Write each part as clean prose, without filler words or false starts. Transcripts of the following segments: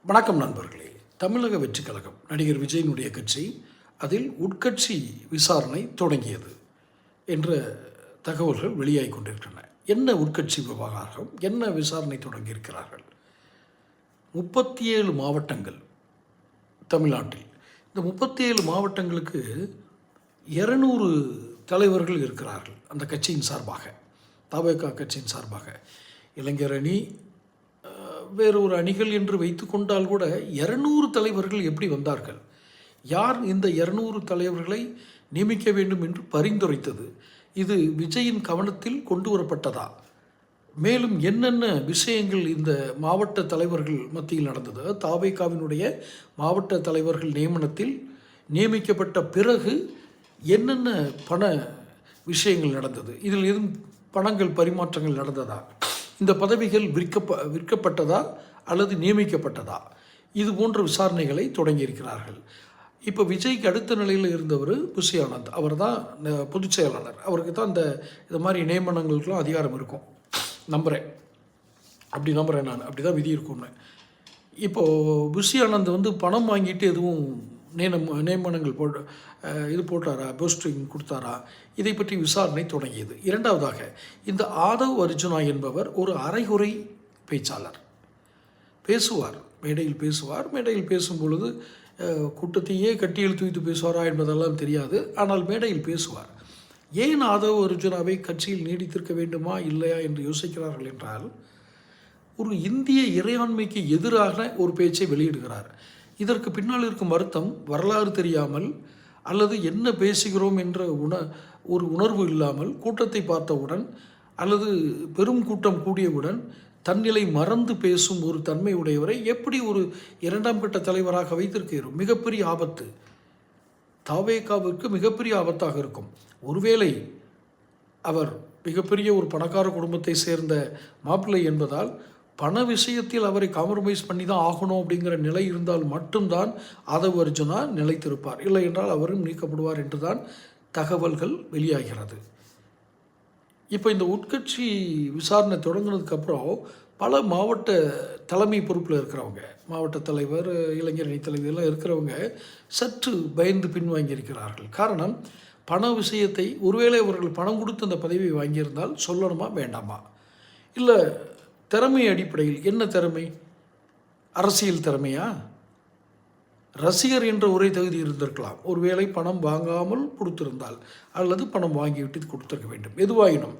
வணக்கம் நண்பர்களே. தமிழக வெற்றிக் கழகம் நடிகர் விஜயனுடைய கட்சி, அதில் உட்கட்சி விசாரணை தொடங்கியது என்ற தகவல்கள் வெளியாகி கொண்டிருக்கின்றன. என்ன உட்கட்சி விவகாரம், என்ன விசாரணை தொடங்கியிருக்கிறார்கள்? 37 மாவட்டங்கள் தமிழ்நாட்டில். இந்த 37 மாவட்டங்களுக்கு 200 தலைவர்கள் இருக்கிறார்கள். அந்த கட்சியின் சார்பாக, தவேகா கட்சியின் சார்பாக. இளைஞர் அணி, வேறு ஒரு அணிகள் என்று வைத்து கொண்டால் கூட 200 தலைவர்கள் எப்படி வந்தார்கள்? யார் இந்த 200 தலைவர்களை நியமிக்க வேண்டும் என்று பரிந்துரைத்தது? இது விஜயின் கவனத்தில் கொண்டு வரப்பட்டதா? மேலும் என்னென்ன விஷயங்கள் இந்த மாவட்ட தலைவர்கள் மத்தியில் நடந்தது? தவேகாவினுடைய மாவட்ட தலைவர்கள் நியமனத்தில் நியமிக்கப்பட்ட பிறகு என்னென்ன பண விஷயங்கள் நடந்தது? இதில் எதுவும் பணங்கள் பரிமாற்றங்கள் நடந்ததா? இந்த பதவிகள் விற்கப்பட்டதா அல்லது நியமிக்கப்பட்டதா? இது போன்ற விசாரணைகளை தொடங்கியிருக்கிறார்கள். இப்போ விஜய்க்கு அடுத்த நிலையில் இருந்தவர் புஷி ஆனந்த், அவர் தான் பொதுச் செயலாளர். அவருக்கு தான் இந்த மாதிரி நியமனங்களுக்கெல்லாம் அதிகாரம் இருக்கும் நம்புகிறேன். நான் அப்படி தான் விதி இருக்கும்னு. இப்போது புஷி ஆனந்த் பணம் வாங்கிட்டு எதுவும் நியமனங்கள் போட்டாரா, போஸ்டிங் கொடுத்தாரா? இதை பற்றி விசாரணை தொடங்கியது. இரண்டாவதாக, இந்த ஆதவ் அர்ஜுனா என்பவர் ஒரு அரைகுறை பேச்சாளர். மேடையில் பேசும் பொழுது கூட்டத்தையே கட்டியில் தூய்த்து பேசுவாரா என்பதெல்லாம் தெரியாது. ஆனால் மேடையில் பேசுவார். ஏன் ஆதவ் அர்ஜுனாவை கட்சியில் நீடித்திருக்க வேண்டுமா இல்லையா என்று யோசிக்கிறார்கள் என்றால், ஒரு இந்திய இறையாண்மைக்கு எதிராக ஒரு பேச்சை வெளியிடுகிறார். இதற்கு பின்னால் இருக்கும் அர்த்தம் வரலாறு தெரியாமல் அல்லது என்ன பேசுகிறோம் என்ற ஒரு உணர்வு இல்லாமல், கூட்டத்தை பார்த்தவுடன் அல்லது பெரும் கூட்டம் கூடியவுடன் தன்னிலை மறந்து பேசும் ஒரு தன்மை உடையவரை எப்படி ஒரு 2ஆம் கட்ட தலைவராக வைத்திருக்கிறோம்? மிகப்பெரிய ஆபத்து. தவேகாவிற்கு மிகப்பெரிய ஆபத்தாக இருக்கும். ஒருவேளை அவர் மிகப்பெரிய ஒரு பணக்கார குடும்பத்தை சேர்ந்த மாப்பிள்ளை என்பதால் பண விஷயத்தில் அவரை காம்ப்ரமைஸ் பண்ணி தான் ஆகணும் அப்படிங்கிற நிலை இருந்தால் மட்டும்தான் ஆதவ் அர்ஜுனா நிலைத்திருப்பார். இல்லை என்றால் அவரும் நீக்கப்படுவார் என்று தான் தகவல்கள் வெளியாகிறது. இப்போ இந்த உட்கட்சி விசாரணை தொடங்கினதுக்கப்புறம் பல மாவட்ட தலைமை பொறுப்பில் இருக்கிறவங்க, மாவட்ட தலைவர், இளைஞர் அணி தலைவர் எல்லாம் இருக்கிறவங்க சற்று பயந்து பின்வாங்கியிருக்கிறார்கள். காரணம், பண விஷயத்தை ஒருவேளை அவர்கள் பணம் கொடுத்து அந்த பதவியை வாங்கியிருந்தால் சொல்லணுமா வேண்டாமா? இல்லை திறமை அடிப்படையில், என்ன திறமை? அரசியல் திறமையா? ரசிகர் என்ற ஒரே தகுதி இருந்திருக்கலாம். ஒருவேளை பணம் வாங்காமல் கொடுத்திருந்தால், அல்லது பணம் வாங்கிவிட்டு கொடுத்திருக்க வேண்டும். எதுவாயினும்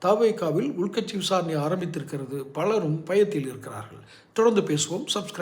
தவேகாவில் உள்கட்சி விசாரணை ஆரம்பித்திருக்கிறது. பலரும் பயத்தில் இருக்கிறார்கள். தொடர்ந்து பேசுவோம். சப்ஸ்கிரைப்.